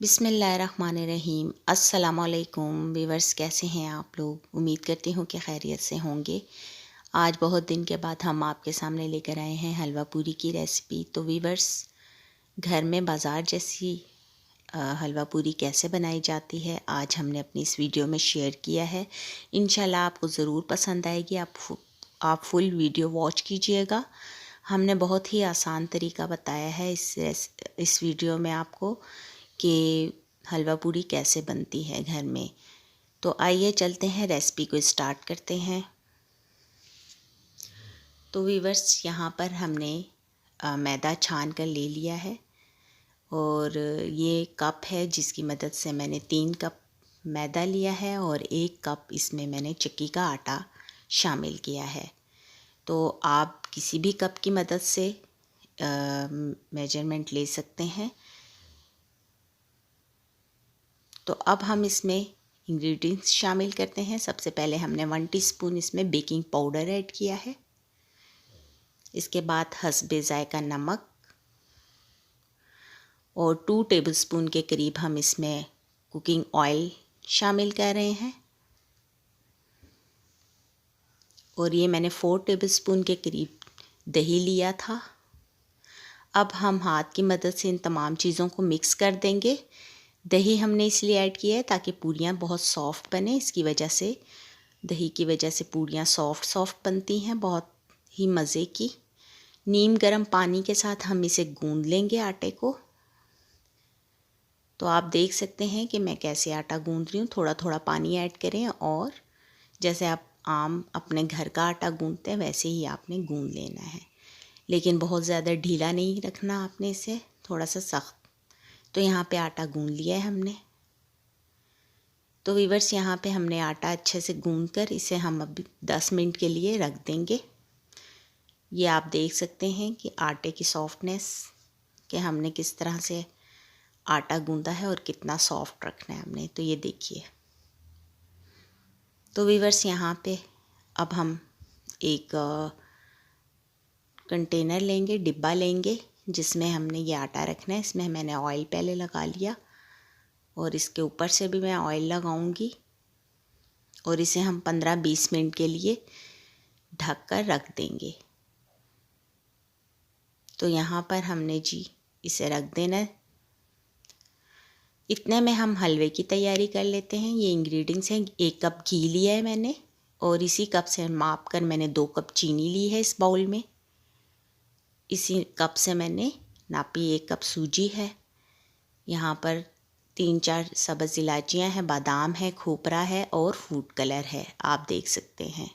बिस्मिल्लाहिर्रहमानिर्रहीम। अस्सलामुअलैकुम वीवर्स, कैसे हैं आप लोग? उम्मीद करती हूँ कि खैरियत से होंगे। आज बहुत दिन के बाद हम आपके सामने लेकर आए हैं हलवा पूरी की रेसिपी। तो वीवर्स, घर में बाज़ार जैसी हलवा पूरी कैसे बनाई जाती है, आज हमने अपनी इस वीडियो में शेयर किया है। इंशाल्लाह आपको ज़रूर पसंद आएगी। आप फुल वीडियो वॉच कीजिएगा। हमने बहुत ही आसान तरीका बताया है इस वीडियो में आपको कि हलवा पूरी कैसे बनती है घर में। तो आइए चलते हैं, रेसिपी को स्टार्ट करते हैं। तो वीवर्स, यहाँ पर हमने मैदा छान कर ले लिया है और ये कप है जिसकी मदद से मैंने 3 कप मैदा लिया है और 1 कप इसमें मैंने चक्की का आटा शामिल किया है। तो आप किसी भी कप की मदद से मेजरमेंट ले सकते हैं। तो अब हम इसमें इंग्रेडिएंट्स शामिल करते हैं। सबसे पहले हमने 1 टीस्पून इसमें बेकिंग पाउडर ऐड किया है। इसके बाद हस्बे ज़ायका नमक और 2 टेबलस्पून के करीब हम इसमें कुकिंग ऑयल शामिल कर रहे हैं। और ये मैंने 4 टेबलस्पून के करीब दही लिया था। अब हम हाथ की मदद से इन तमाम चीज़ों को मिक्स कर देंगे। दही हमने इसलिए ऐड किया है ताकि पूरियाँ बहुत सॉफ्ट बने। इसकी वजह से, दही की वजह से पूरियाँ सॉफ्ट बनती हैं, बहुत ही मज़े की। नीम गर्म पानी के साथ हम इसे गूंद लेंगे आटे को। तो आप देख सकते हैं कि मैं कैसे आटा गूंद रही हूँ। थोड़ा थोड़ा पानी ऐड करें और जैसे आप आम अपने घर का आटा गूंदते हैं वैसे ही आपने गूंद लेना है, लेकिन बहुत ज़्यादा ढीला नहीं रखना आपने इसे, थोड़ा सा सख्त। तो यहाँ पे आटा गूंद लिया है हमने। तो वीवर्स, यहाँ पे हमने आटा अच्छे से गूंद कर इसे हम अभी 10 मिनट के लिए रख देंगे। ये आप देख सकते हैं कि आटे की सॉफ्टनेस, कि हमने किस तरह से आटा गूंदा है और कितना सॉफ्ट रखना है हमने। तो ये देखिए। तो वीवर्स, यहाँ पे अब हम एक कंटेनर लेंगे, डिब्बा लेंगे जिसमें हमने ये आटा रखना है। इसमें मैंने ऑयल पहले लगा लिया और इसके ऊपर से भी मैं ऑयल लगाऊंगी और इसे हम 15-20 मिनट के लिए ढक कर रख देंगे। तो यहाँ पर हमने जी इसे रख देना है। इतने में हम हलवे की तैयारी कर लेते हैं। ये इंग्रेडिएंट्स हैं। 1 कप घी लिया है मैंने और इसी कप से माप कर मैंने 2 कप चीनी ली है इस बाउल में। इसी कप से मैंने नापी 1 कप सूजी है। यहाँ पर 3-4 सब्ज़ इलायचियाँ हैं, बादाम है, खोपरा है और फूड कलर है, आप देख सकते हैं।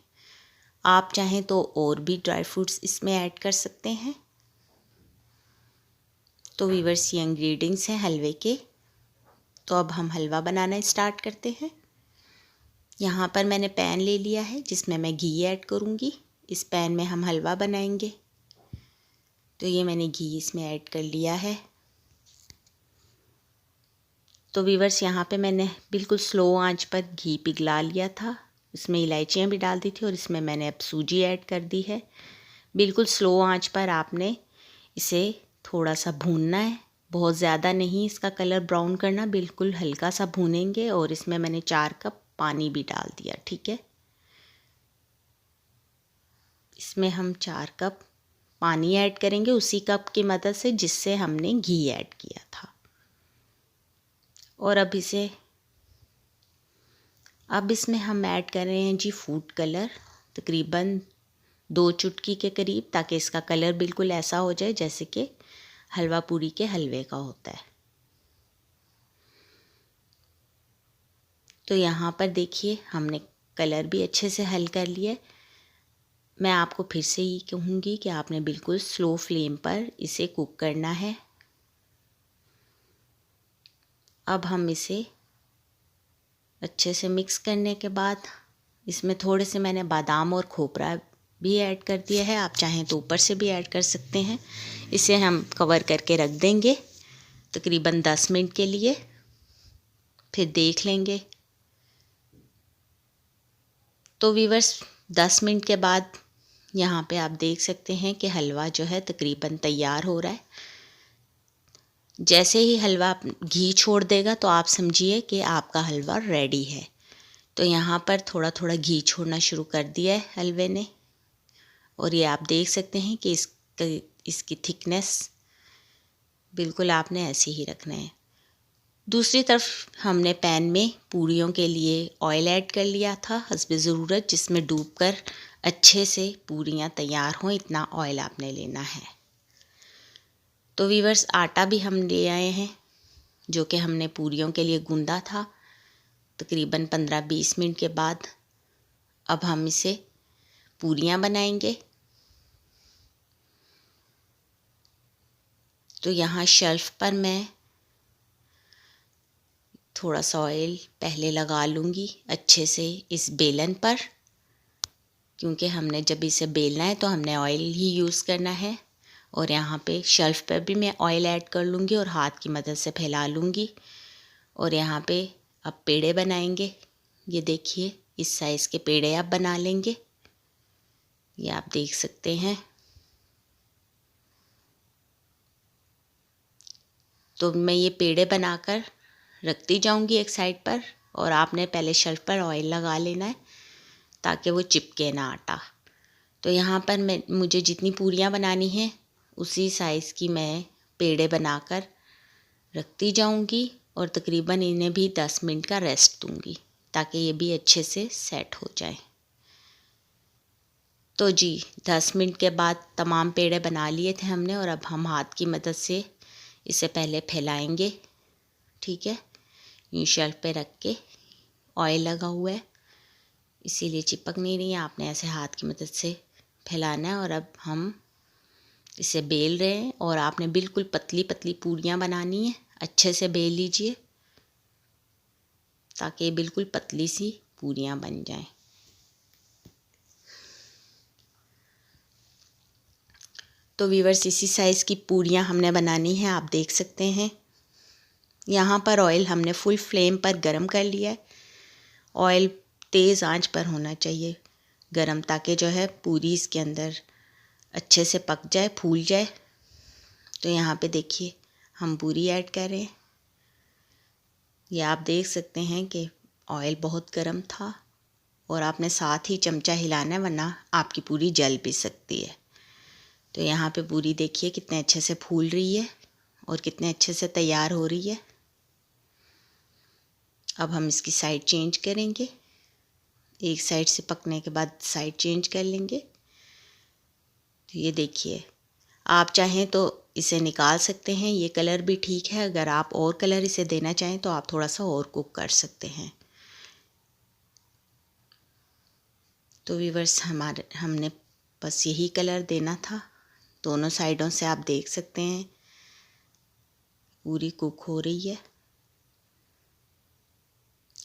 आप चाहें तो और भी ड्राई फ्रूट्स इसमें ऐड कर सकते हैं। तो वीवर्स, ये इंग्रेडिएंट्स हैं हलवे के। तो अब हम हलवा बनाना स्टार्ट करते हैं। यहाँ पर मैंने पैन ले लिया है जिसमें मैं घी ऐड करूँगी। इस पैन में हम हलवा बनाएंगे। तो ये मैंने घी इसमें ऐड कर लिया है। तो वीवर्स, यहाँ पे मैंने बिल्कुल स्लो आंच पर घी पिघला लिया था। इसमें इलायचियाँ भी डाल दी थी और इसमें मैंने अब सूजी ऐड कर दी है। बिल्कुल स्लो आंच पर आपने इसे थोड़ा सा भूनना है, बहुत ज़्यादा नहीं इसका कलर ब्राउन करना, बिल्कुल हल्का सा भूनेंगे। और इसमें मैंने 4 कप पानी भी डाल दिया। ठीक है, इसमें हम 4 कप पानी ऐड करेंगे उसी कप की मदद से जिससे हमने घी ऐड किया था। और अब इसमें हम ऐड कर रहे हैं जी फूड कलर, तकरीबन 2 चुटकी के करीब, ताकि इसका कलर बिल्कुल ऐसा हो जाए जैसे कि हलवा पूरी के हलवे का होता है। तो यहाँ पर देखिए, हमने कलर भी अच्छे से हल कर लिया। मैं आपको फिर से ही कहूँगी कि आपने बिल्कुल स्लो फ्लेम पर इसे कुक करना है। अब हम इसे अच्छे से मिक्स करने के बाद इसमें थोड़े से मैंने बादाम और खोपरा भी ऐड कर दिया है। आप चाहें तो ऊपर से भी ऐड कर सकते हैं। इसे हम कवर करके रख देंगे तकरीबन 10 मिनट के लिए, फिर देख लेंगे। तो वीवर्स, 10 मिनट के बाद यहाँ पे आप देख सकते हैं कि हलवा जो है तकरीबन तैयार हो रहा है। जैसे ही हलवा घी छोड़ देगा तो आप समझिए कि आपका हलवा रेडी है। तो यहाँ पर थोड़ा थोड़ा घी छोड़ना शुरू कर दिया है हलवे ने, और ये आप देख सकते हैं कि इसकी थिकनेस बिल्कुल आपने ऐसे ही रखना है। दूसरी तरफ हमने पैन में पूरियों के लिए ऑयल ऐड कर लिया था हस्बे ज़रूरत, जिसमें डूबकर अच्छे से पूरियाँ तैयार हों, इतना ऑयल आपने लेना है। तो वीवर्स, आटा भी हम ले आए हैं जो कि हमने पूरियों के लिए गूंदा था तकरीबन 15-20 मिनट के बाद। अब हम इसे पूरियाँ बनाएंगे। तो यहाँ शेल्फ पर मैं थोड़ा सा ऑयल पहले लगा लूँगी अच्छे से इस बेलन पर, क्योंकि हमने जब इसे बेलना है तो हमने ऑयल ही यूज़ करना है। और यहाँ पे शेल्फ पर भी मैं ऑयल ऐड कर लूँगी और हाथ की मदद से फैला लूँगी। और यहाँ पे अब पेड़े बनाएंगे। ये देखिए, इस साइज़ के पेड़े आप बना लेंगे, ये आप देख सकते हैं। तो मैं ये पेड़े बनाकर रखती जाऊंगी एक साइड पर, और आपने पहले शेल्फ पर ऑयल लगा लेना है ताकि वो चिपके ना आटा। तो यहाँ पर मुझे जितनी पूरियाँ बनानी हैं उसी साइज़ की मैं पेड़े बनाकर रखती जाऊंगी, और तकरीबन इन्हें भी 10 मिनट का रेस्ट दूंगी ताकि ये भी अच्छे से सेट हो जाए। तो जी 10 मिनट के बाद तमाम पेड़े बना लिए थे हमने, और अब हम हाथ की मदद से इसे पहले फैलाएंगे। ठीक है, यूँ शेल्फ पे रख के, ऑयल लगा हुआ है इसीलिए चिपक नहीं रही है, आपने ऐसे हाथ की मदद से फैलाना है। और अब हम इसे बेल रहे हैं, और आपने बिल्कुल पतली पतली पूरियाँ बनानी है, अच्छे से बेल लीजिए ताकि बिल्कुल पतली सी पूरियाँ बन जाएं। तो वीवर्स, इसी साइज़ की पूरियाँ हमने बनानी है, आप देख सकते हैं। यहाँ पर ऑयल हमने फुल फ्लेम पर गरम कर लिया है। ऑयल तेज़ आंच पर होना चाहिए गरम, ताकि जो है पूरी इसके अंदर अच्छे से पक जाए, फूल जाए। तो यहाँ पे देखिए हम पूरी ऐड कर रहे हैं। ये आप देख सकते हैं कि ऑयल बहुत गर्म था, और आपने साथ ही चमचा हिलाना है वरना आपकी पूरी जल भी सकती है। तो यहाँ पे पूरी देखिए कितने अच्छे से फूल रही है और कितने अच्छे से तैयार हो रही है। अब हम इसकी साइड चेंज करेंगे, एक साइड से पकने के बाद साइड चेंज कर लेंगे। तो ये देखिए, आप चाहें तो इसे निकाल सकते हैं, ये कलर भी ठीक है। अगर आप और कलर इसे देना चाहें तो आप थोड़ा सा और कुक कर सकते हैं। तो व्यूअर्स, हमने बस यही कलर देना था। दोनों साइडों से आप देख सकते हैं पूरी कुक हो रही है।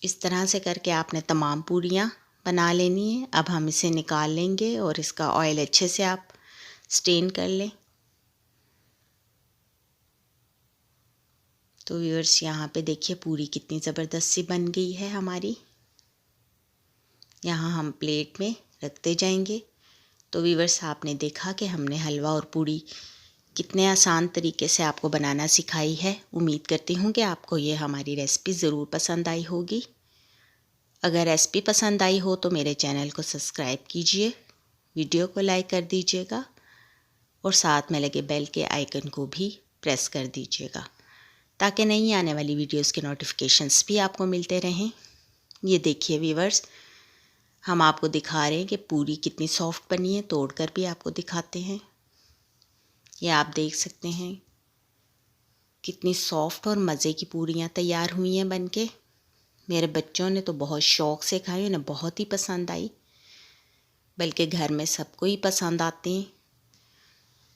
इस तरह से करके आपने तमाम पूरियाँ बना लेनी है। अब हम इसे निकाल लेंगे और इसका ऑयल अच्छे से आप स्टेन कर लें। तो व्यूअर्स, यहाँ पे देखिए पूरी कितनी ज़बरदस्त सी बन गई है हमारी। यहाँ हम प्लेट में रखते जाएंगे। तो व्यूअर्स, आपने देखा कि हमने हलवा और पूड़ी कितने आसान तरीके से आपको बनाना सिखाई है। उम्मीद करती हूँ कि आपको ये हमारी रेसिपी ज़रूर पसंद आई होगी। अगर रेसिपी पसंद आई हो तो मेरे चैनल को सब्सक्राइब कीजिए, वीडियो को लाइक कर दीजिएगा, और साथ में लगे बेल के आइकन को भी प्रेस कर दीजिएगा ताकि नई आने वाली वीडियोस के नोटिफिकेशंस भी आपको मिलते रहें। ये देखिए व्यूअर्स, हम आपको दिखा रहे हैं कि पूरी कितनी सॉफ्ट बनी है, तोड़कर भी आपको दिखाते हैं। ये आप देख सकते हैं कितनी सॉफ्ट और मज़े की पूरियाँ तैयार हुई हैं बनके। मेरे बच्चों ने तो बहुत शौक़ से खाई, उन्हें बहुत ही पसंद आई, बल्कि घर में सबको ही पसंद आती हैं।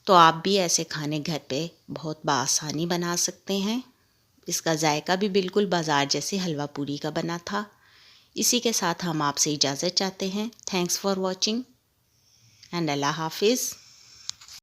तो आप भी ऐसे खाने घर पे बहुत बआसानी बना सकते हैं। इसका जायका भी बिल्कुल बाज़ार जैसे हलवा पूरी का बना था। इसी के साथ हम आपसे इजाज़त चाहते हैं। थैंक्स फॉर वॉचिंग एंड अल्लाह हाफिज़।